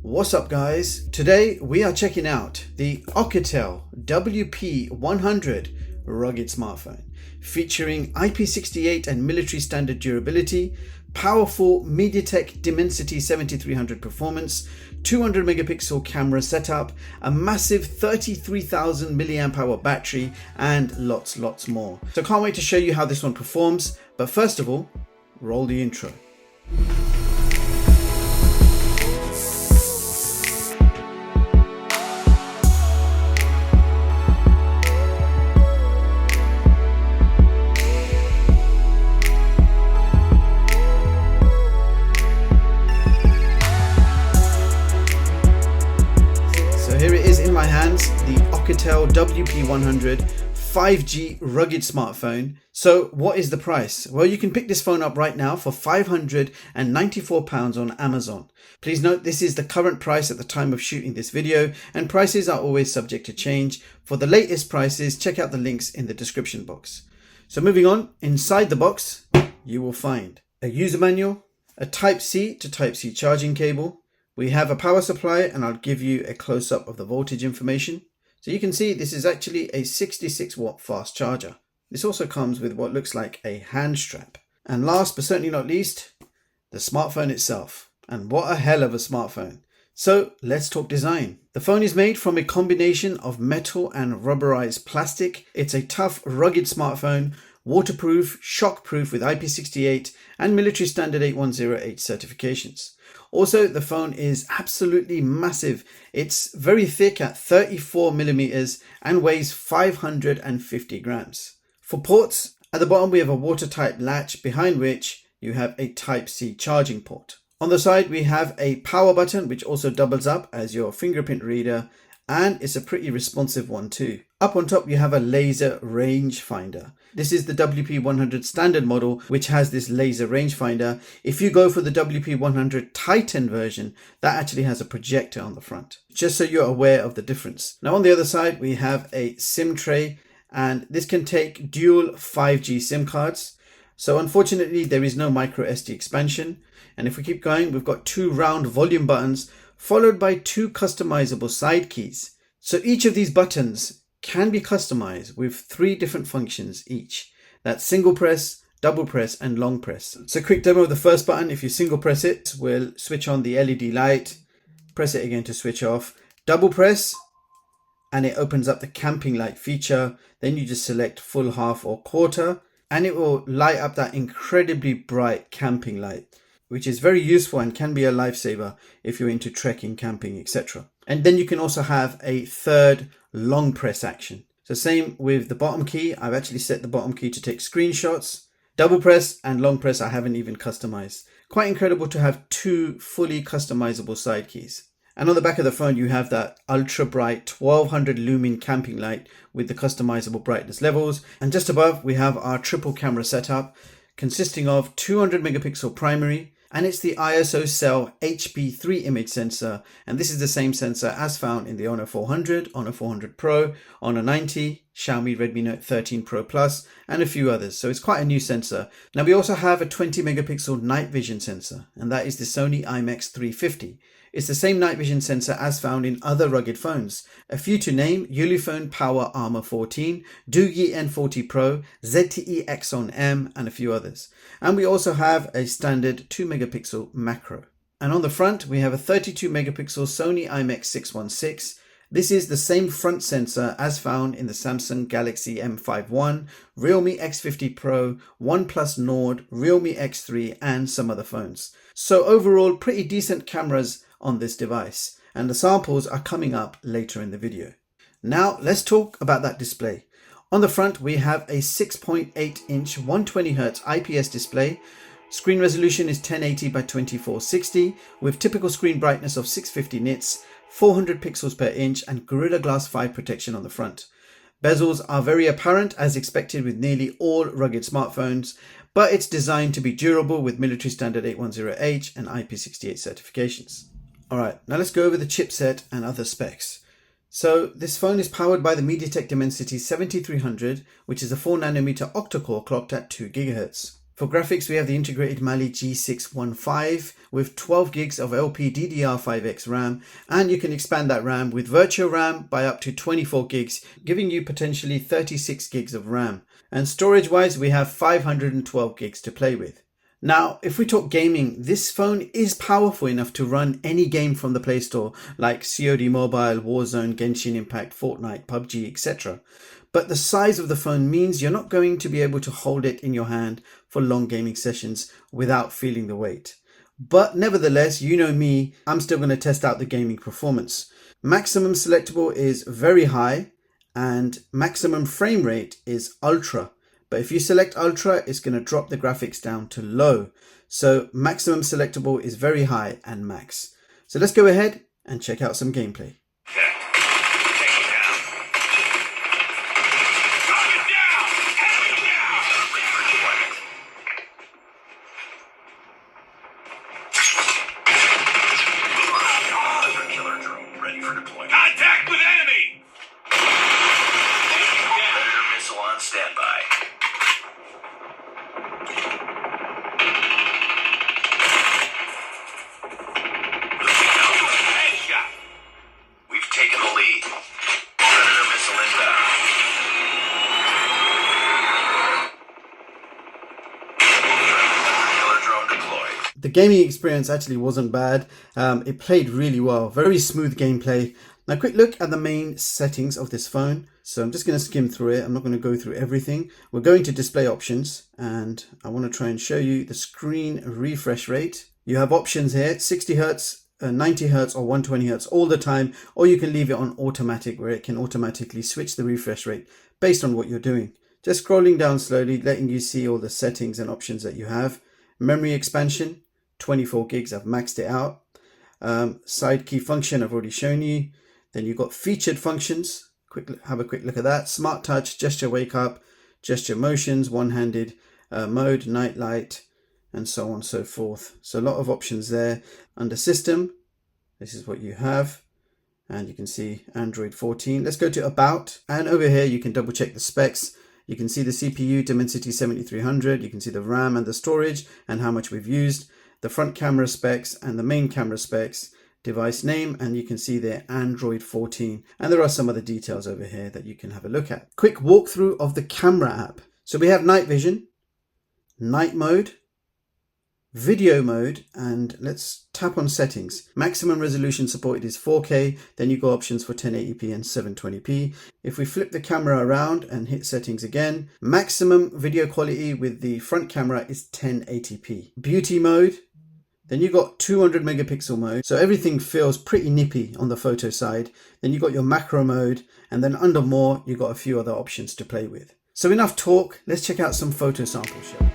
What's up guys? Today we are checking out the Oukitel WP100 rugged smartphone featuring IP68 and military standard durability, powerful MediaTek Dimensity 7300 performance, 200 megapixel camera setup, a massive 33,000 milliamp hour battery, and lots more. So can't wait to show you how this one performs, but first of all, roll the intro. My hands, the Oukitel WP100 5G rugged smartphone. So what is the price? Well, you can pick this phone up right now for £594 on Amazon. Please note this is the current price at the time of shooting this video, and prices are always subject to change. For the latest prices, check out the links in the description box. So moving on, inside the box you will find a user manual, a Type-C to Type-C charging cable. We have a power supply, and I'll give you a close-up of the voltage information. So you can see this is actually a 66 watt fast charger. This also comes with what looks like a hand strap. And last but certainly not least, the smartphone itself. And what a hell of a smartphone. So let's talk design. The phone is made from a combination of metal and rubberized plastic. It's a tough, rugged smartphone, waterproof, shockproof with IP68 and military standard 8108 certifications. Also, the phone is absolutely massive. It's very thick at 34 millimeters and weighs 550 grams. For ports, at the bottom we have a watertight latch behind which you have a Type-C charging port. On the side we have a power button which also doubles up as your fingerprint reader, and it's a pretty responsive one too. Up on top you have a laser rangefinder. This is the WP100 standard model which has this laser rangefinder. If you go for the WP100 Titan version, that actually has a projector on the front, just so you're aware of the difference. Now on the other side we have a SIM tray, and this can take dual 5G SIM cards. So unfortunately there is no micro SD expansion. And if we keep going, we've got two round volume buttons followed by two customizable side keys. So each of these buttons can be customized with three different functions each. That's single press, double press, and long press. So quick demo of the first button. If you single press it, we'll switch on the LED light. Press it again to switch off. Double press, and it opens up the camping light feature. Then you just select full, half, or quarter, and it will light up that incredibly bright camping light, which is very useful and can be a lifesaver if you're into trekking, camping, etc. And then you can also have a third long press action. So same with the bottom key. I've actually set the bottom key to take screenshots. Double press and long press I haven't even customized. Quite incredible to have two fully customizable side keys. And on the back of the phone you have that ultra bright 1200 lumen camping light with the customizable brightness levels. And just above we have our triple camera setup consisting of 200 megapixel primary, and it's the ISO cell HP3 image sensor, and this is the same sensor as found in the Honor 400, Honor 400 Pro, Honor 90, Xiaomi Redmi Note 13 Pro Plus, and a few others. So it's quite a new sensor. Now we also have a 20 megapixel night vision sensor, and that is the Sony IMX350. It's the same night vision sensor as found in other rugged phones. A few to name: Ulefone Power Armor 14, Doogie N40 Pro, ZTE Exon M, and a few others. And we also have a standard 2 megapixel macro. And on the front we have a 32 megapixel Sony IMX616. This is the same front sensor as found in the Samsung Galaxy M51, Realme X50 Pro, OnePlus Nord, Realme X3, and some other phones. So overall, pretty decent cameras on this device, and the samples are coming up later in the video. Now let's talk about that display. On the front we have a 6.8 inch 120Hz IPS display. Screen resolution is 1080 by 2460 with typical screen brightness of 650 nits, 400 pixels per inch, and Gorilla Glass 5 protection on the front. Bezels are very apparent as expected with nearly all rugged smartphones, but it's designed to be durable with military standard 8108 and IP68 certifications. Alright, now let's go over the chipset and other specs. So this phone is powered by the MediaTek Dimensity 7300, which is a 4nm octa-core clocked at 2 GHz. For graphics, we have the integrated Mali G615 with 12 gigs of LPDDR5X RAM, and you can expand that RAM with virtual RAM by up to 24 gigs, giving you potentially 36 gigs of RAM. And storage wise, we have 512 gigs to play with. Now, if we talk gaming, this phone is powerful enough to run any game from the Play Store like COD Mobile, Warzone, Genshin Impact, Fortnite, PUBG, etc. But the size of the phone means you're not going to be able to hold it in your hand for long gaming sessions without feeling the weight. But nevertheless, you know me, I'm still going to test out the gaming performance. Maximum selectable is very high and maximum frame rate is ultra. But if you select ultra, it's going to drop the graphics down to low. So maximum selectable is very high and max. So let's go ahead and check out some gameplay. Contact with enemy! Predator missile on standby. Headshot. We've taken the lead. Predator missile inbound. Killer drone deployed. The gaming experience actually wasn't bad. It played really well. Very smooth gameplay. Now, quick look at the main settings of this phone. So I'm just going to skim through it. I'm not going to go through everything. We're going to display options, and I want to try and show you the screen refresh rate. You have options here, 60 Hertz, 90 Hertz or 120 Hertz all the time, or you can leave it on automatic where it can automatically switch the refresh rate based on what you're doing. Just scrolling down slowly, letting you see all the settings and options that you have. Memory expansion, 24 gigs, I've maxed it out. Side key function, I've already shown you. Then you've got featured functions. Have a quick look at that. Smart touch, gesture wake up, gesture motions, one-handed mode, night light, and so on and so forth. So a lot of options there. Under system, this is what you have. And you can see Android 14. Let's go to about. And over here, you can double check the specs. You can see the CPU Dimensity 7300. You can see the RAM and the storage and how much we've used. The front camera specs and the main camera specs. Device name, and you can see there Android 14, and there are some other details over here that you can have a look at. Quick walkthrough of the camera app. So we have night vision, night mode, video mode, and let's tap on settings. Maximum resolution supported is 4K, then you go options for 1080p and 720p. If we flip the camera around and hit settings again, maximum video quality with the front camera is 1080p. Beauty mode. Then you got 200 megapixel mode. So everything feels pretty nippy on the photo side. Then you got your macro mode, and then under more, you got a few other options to play with. So enough talk, let's check out some photo samples, shall we?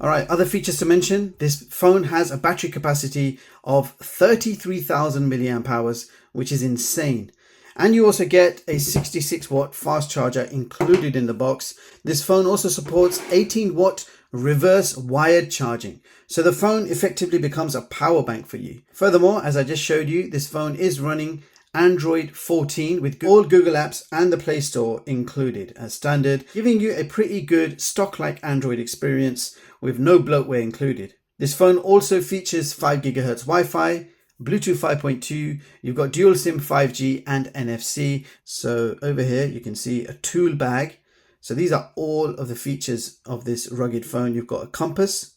Alright, other features to mention, this phone has a battery capacity of 33,000 milliamp hours, which is insane. And you also get a 66 watt fast charger included in the box. This phone also supports 18 watt reverse wired charging. So the phone effectively becomes a power bank for you. Furthermore, as I just showed you, this phone is running Android 14 with all Google apps and the Play Store included as standard, giving you a pretty good stock-like Android experience with no bloatware included. This phone also features 5 GHz Wi-Fi, Bluetooth 5.2, you've got dual SIM 5G and NFC. So over here you can see a tool bag. So these are all of the features of this rugged phone. You've got a compass,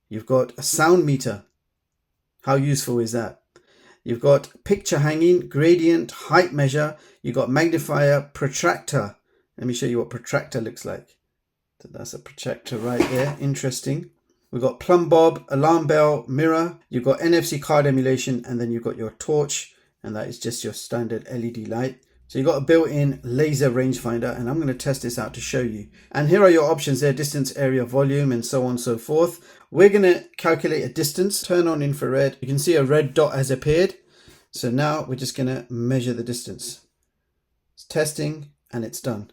you've got a sound meter, How useful is that? You've got picture hanging, gradient, height measure. You've got magnifier, protractor. Let me show you what protractor looks like. So that's a protractor right there. Interesting. We've got plumb bob, alarm bell, mirror. You've got NFC card emulation, and then you've got your torch, and that is just your standard LED light. So you've got a built-in laser rangefinder, and I'm going to test this out to show you. And here are your options there: distance, area, volume, and so on and so forth. We're going to calculate a distance, turn on infrared. You can see a red dot has appeared. So now we're just going to measure the distance. It's testing, and it's done.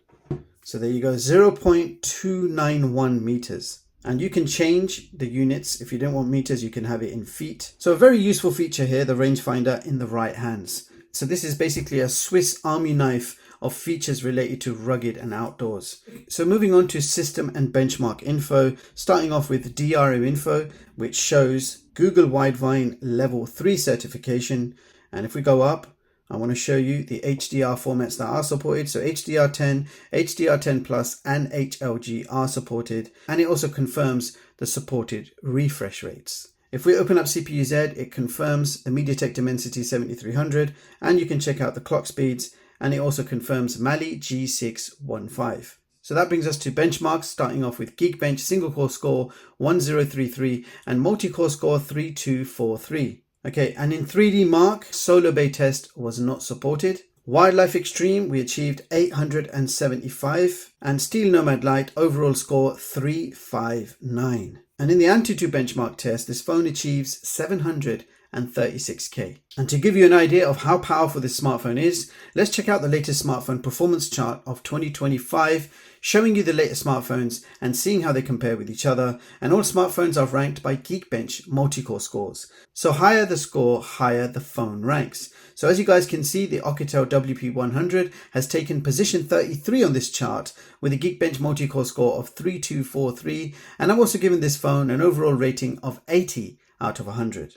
So there you go, 0.291 meters. And you can change the units. If you don't want meters, you can have it in feet. So a very useful feature here, the rangefinder in the right hands. So this is basically a Swiss Army knife of features related to rugged and outdoors. So moving on to system and benchmark info, starting off with DRM info, which shows Google Widevine level 3 certification. And if we go up, I want to show you the HDR formats that are supported. So HDR10, HDR10 Plus, and HLG are supported. And it also confirms the supported refresh rates. If we open up CPU-Z, it confirms the MediaTek Dimensity 7300, and you can check out the clock speeds. And it also confirms Mali G615. So that brings us to benchmarks, starting off with Geekbench single core score 1033 and multi-core score 3243. Okay, and in 3D Mark, Solar Bay test was not supported. Wildlife Extreme, we achieved 875, and Steel Nomad Lite overall score 359. And in the Antutu benchmark test, this phone achieves 736K. And to give you an idea of how powerful this smartphone is, let's check out the latest smartphone performance chart of 2025, showing you the latest smartphones and seeing how they compare with each other. And all smartphones are ranked by Geekbench multi-core scores. So higher the score, higher the phone ranks. So as you guys can see, the Oukitel WP100 has taken position 33 on this chart with a Geekbench multi-core score of 3243. And I'm also giving this phone an overall rating of 80 out of 100.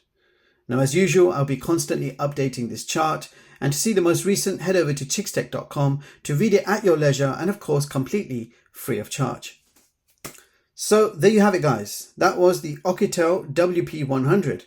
Now, as usual, I'll be constantly updating this chart, and to see the most recent, head over to chipset.com to read it at your leisure and, of course, completely free of charge. So there you have it, guys. That was the Oukitel WP100.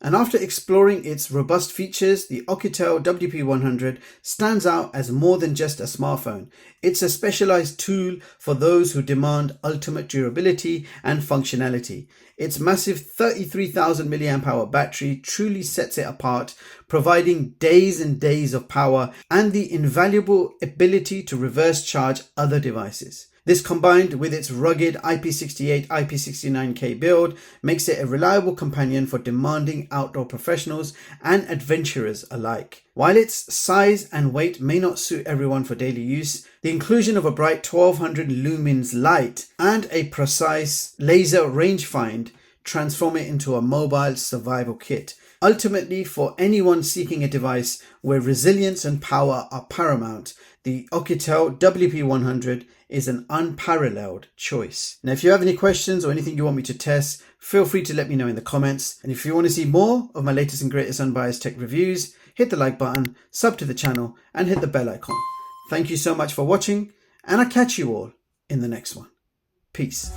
And after exploring its robust features, the Oukitel WP100 stands out as more than just a smartphone. It's a specialized tool for those who demand ultimate durability and functionality. Its massive 33,000 mAh battery truly sets it apart, providing days and days of power and the invaluable ability to reverse charge other devices. This, combined with its rugged IP68, IP69K build, makes it a reliable companion for demanding outdoor professionals and adventurers alike. While its size and weight may not suit everyone for daily use, the inclusion of a bright 1200 lumens light and a precise laser rangefinder transform it into a mobile survival kit. Ultimately, for anyone seeking a device where resilience and power are paramount, the Oukitel WP100 is an unparalleled choice. Now, if you have any questions or anything you want me to test, feel free to let me know in the comments. And if you want to see more of my latest and greatest unbiased tech reviews, hit the like button, sub to the channel, and hit the bell icon. Thank you so much for watching, and I'll catch you all in the next one. Peace.